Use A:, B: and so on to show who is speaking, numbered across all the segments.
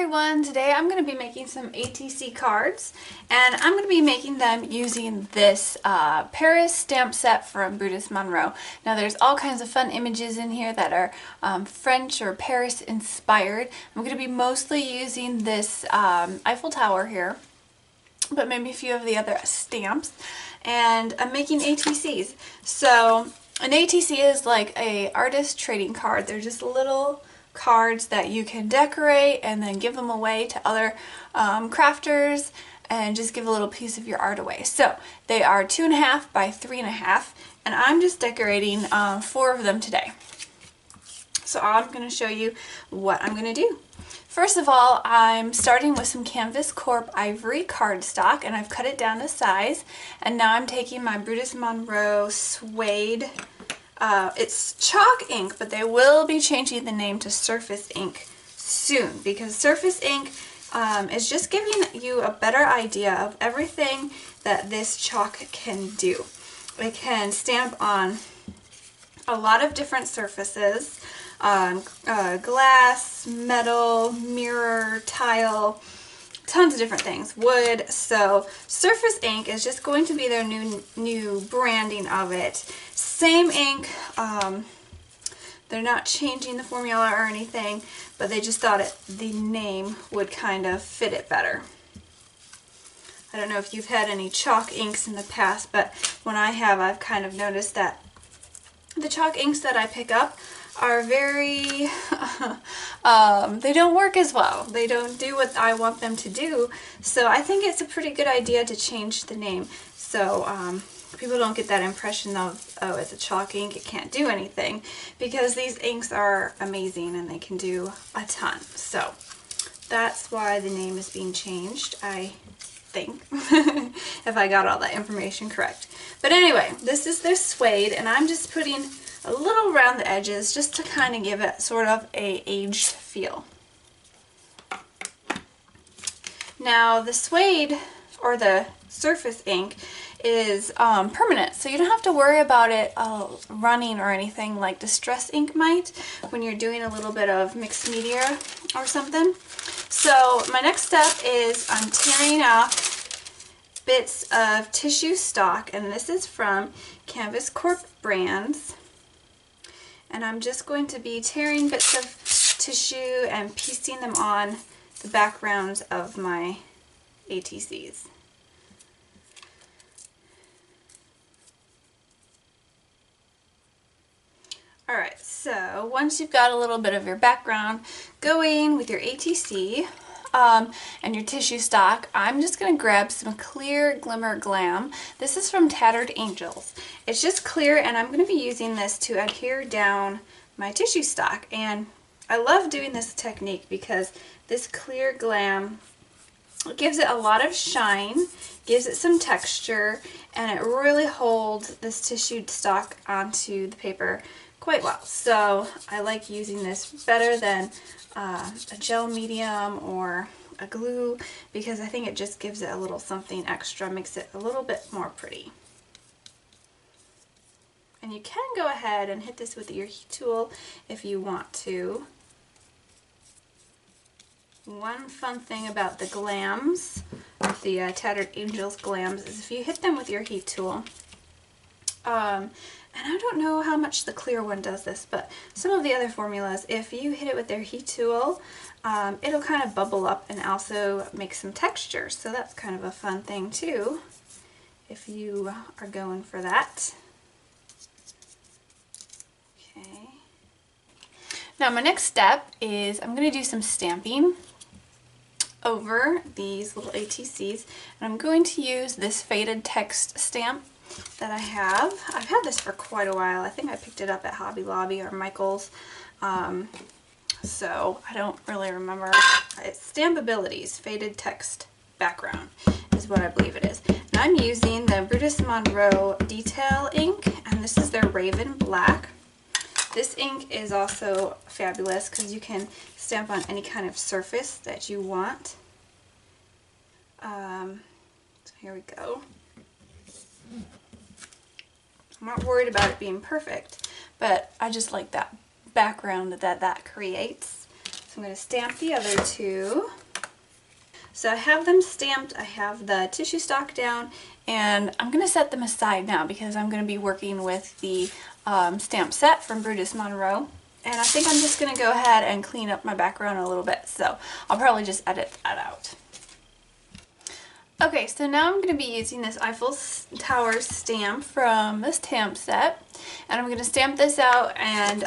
A: everyone, today I'm going to be making some ATC cards, and I'm going to be making them using this Paris stamp set from Brutus Monroe. Now there's all kinds of fun images in here that are French or Paris inspired. I'm going to be mostly using this Eiffel Tower here, but maybe a few of the other stamps, and I'm making ATCs. So an ATC is like a artist trading card. They're just little cards that you can decorate and then give them away to other crafters and just give a little piece of your art away. So they are 2.5 by 3.5, and I'm just decorating 4 of them today. So I'm going to show you what I'm going to do. First of all, I'm starting with some Canvas Corp ivory cardstock, and I've cut it down to size, and now I'm taking my Brutus Monroe suede. It's chalk ink, but they will be changing the name to surface ink soon, because surface ink is just giving you a better idea of everything that this chalk can do. It can stamp on a lot of different surfaces, glass, metal, mirror, tile, tons of different things, wood. So surface ink is just going to be their new branding of it. Same ink, they're not changing the formula or anything, but they just thought the name would kind of fit it better. I don't know if you've had any chalk inks in the past, but when I have, I've kind of noticed that the chalk inks that I pick up are very, they don't work as well. They don't do what I want them to do. So I think it's a pretty good idea to change the name, so people don't get that impression of, oh, it's a chalk ink, it can't do anything, because these inks are amazing and they can do a ton. So that's why the name is being changed, I think, if I got all that information correct. But anyway, this is their suede, and I'm just putting a little around the edges just to kind of give it sort of a aged feel. Now the suede, or the surface ink, is permanent, so you don't have to worry about it running or anything like Distress ink might when you're doing a little bit of mixed media or something. So my next step is I'm tearing off bits of Tissuestock, and this is from Canvas Corp brands, and I'm just going to be tearing bits of tissue and piecing them on the backgrounds of my ATCs. Alright, so once you've got a little bit of your background going with your ATC and your Tissuestock, I'm just going to grab some clear Glimmer Glam. This is from Tattered Angels. It's just clear, and I'm going to be using this to adhere down my Tissuestock. And I love doing this technique because this clear glam gives it a lot of shine, gives it some texture, and it really holds this Tissuestock onto the paper quite well. So I like using this better than a gel medium or a glue, because I think it just gives it a little something extra, makes it a little bit more pretty. And you can go ahead and hit this with your heat tool if you want to. One fun thing about the glams, the Tattered Angels glams, is if you hit them with your heat tool, and I don't know how much the clear one does this, but some of the other formulas, if you hit it with their heat tool, it'll kind of bubble up and also make some texture. So that's kind of a fun thing too, if you are going for that. Okay. Now my next step is I'm going to do some stamping over these little ATCs, and I'm going to use this faded text stamp that I have. I've had this for quite a while. I think I picked it up at Hobby Lobby or Michael's, so I don't really remember. It's Stampability's Faded Text Background is what I believe it is. And I'm using the Brutus Monroe Detail ink, and this is their Raven Black. This ink is also fabulous because you can stamp on any kind of surface that you want. So here we go. I'm not worried about it being perfect, but I just like that background that creates. So I'm going to stamp the other two. So I have them stamped, I have the Tissuestock down, and I'm going to set them aside now because I'm going to be working with the stamp set from Brutus Monroe. And I think I'm just going to go ahead and clean up my background a little bit, so I'll probably just edit that out. Okay, so now I'm going to be using this Eiffel Tower stamp from the stamp set, and I'm going to stamp this out and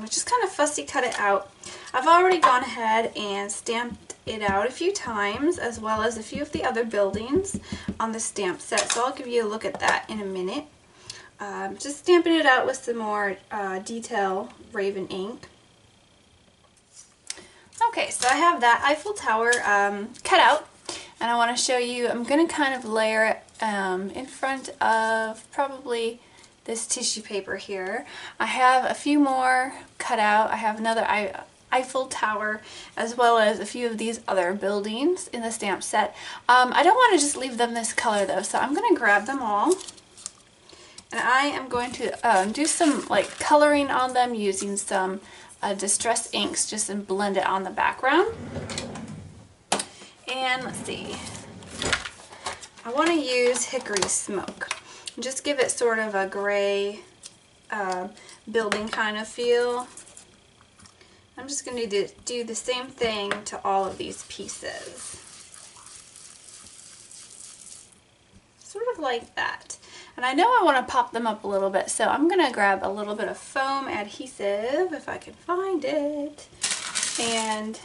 A: just kind of fussy cut it out. I've already gone ahead and stamped it out a few times, as well as a few of the other buildings on the stamp set, so I'll give you a look at that in a minute. Just stamping it out with some more detail Raven ink. Okay, so I have that Eiffel Tower cut out, and I want to show you, I'm going to kind of layer it in front of probably this tissue paper here. I have a few more cut out. I have another Eiffel Tower, as well as a few of these other buildings in the stamp set. I don't want to just leave them this color though, so I'm going to grab them all. And I am going to do some like coloring on them using some distress inks just to blend it on the background. And let's see, I want to use Hickory Smoke. Just give it sort of a gray building kind of feel. I'm just going to do the same thing to all of these pieces. Sort of like that. And I know I want to pop them up a little bit, so I'm going to grab a little bit of foam adhesive, if I can find it, and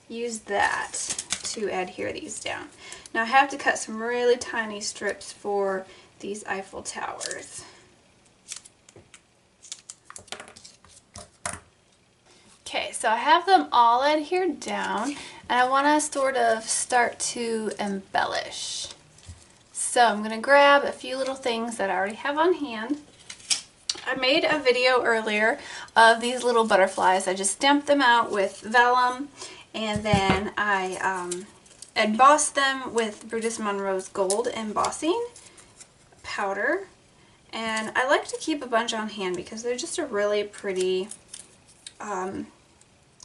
A: use that to adhere these down. Now I have to cut some really tiny strips for these Eiffel Towers. Okay, so I have them all adhered down, and I want to sort of start to embellish. So I'm going to grab a few little things that I already have on hand. I made a video earlier of these little butterflies. I just stamped them out with vellum, and then I embossed them with Brutus Monroe's gold embossing powder. And I like to keep a bunch on hand because they're just a really pretty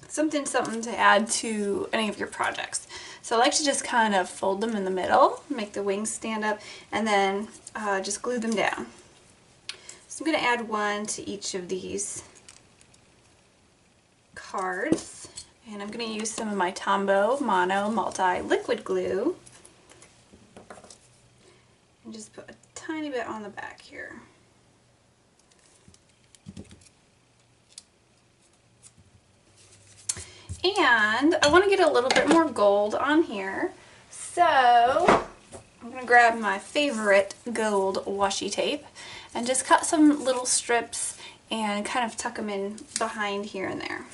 A: something to add to any of your projects. So I like to just kind of fold them in the middle, make the wings stand up, and then just glue them down. So I'm going to add one to each of these cards, and I'm going to use some of my Tombow Mono Multi Liquid Glue, and just put a tiny bit on the back here. And I want to get a little bit more gold on here, so I'm going to grab my favorite gold washi tape and just cut some little strips and kind of tuck them in behind here and there.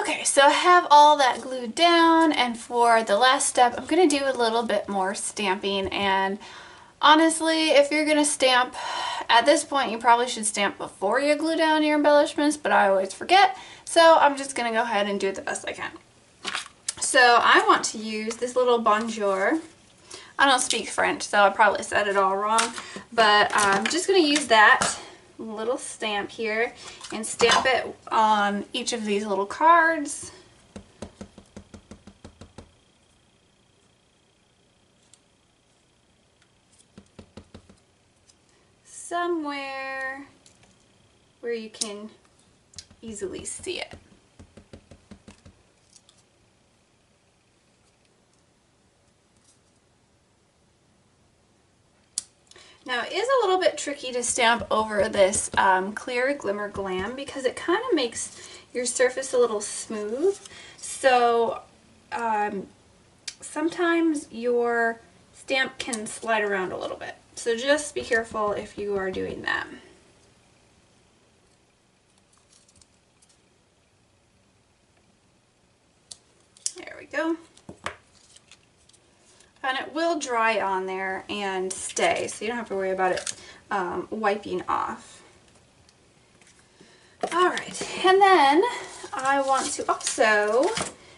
A: Okay, so I have all that glued down, and for the last step I'm going to do a little bit more stamping. And honestly, if you're going to stamp, at this point you probably should stamp before you glue down your embellishments, but I always forget, so I'm just going to go ahead and do it the best I can. So I want to use this little Bonjour. I don't speak French, so I probably said it all wrong, but I'm just going to use that little stamp here and stamp it on each of these little cards. Somewhere where you can easily see it. Now it is a little bit tricky to stamp over this clear Glimmer Glam because it kind of makes your surface a little smooth. So sometimes your stamp can slide around a little bit. So just be careful if you are doing that. There we go. And it will dry on there and stay, so you don't have to worry about it wiping off. Alright, and then I want to also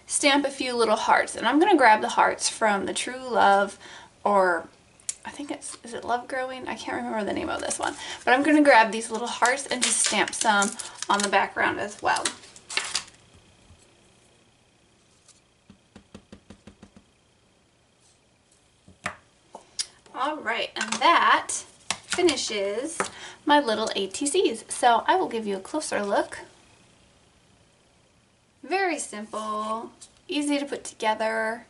A: stamp a few little hearts. And I'm going to grab the hearts from the True Love or I think is it Love Growing? I can't remember the name of this one. But I'm going to grab these little hearts and just stamp some on the background as well. Alright, and that finishes my little ATCs. So I will give you a closer look. Very simple, easy to put together.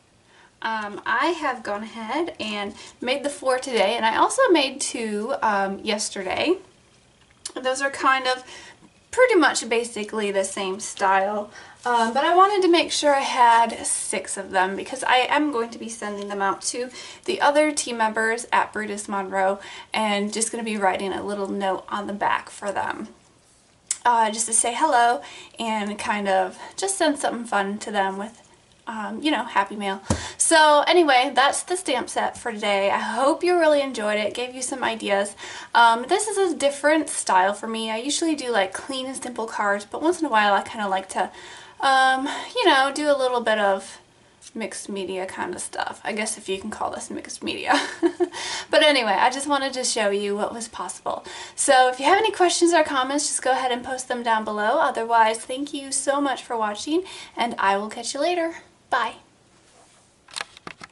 A: I have gone ahead and made the 4 today, and I also made 2 yesterday. Those are kind of pretty much basically the same style, but I wanted to make sure I had 6 of them because I am going to be sending them out to the other team members at Brutus Monroe, and just going to be writing a little note on the back for them. Just to say hello and kind of just send something fun to them with, you know, Happy Mail. So anyway, that's the stamp set for today. I hope you really enjoyed it. Gave you some ideas. This is a different style for me. I usually do like clean and simple cards, but once in a while I kind of like to, you know, do a little bit of mixed media kind of stuff. I guess if you can call this mixed media. But anyway, I just wanted to show you what was possible. So if you have any questions or comments, just go ahead and post them down below. Otherwise, thank you so much for watching, and I will catch you later. Bye.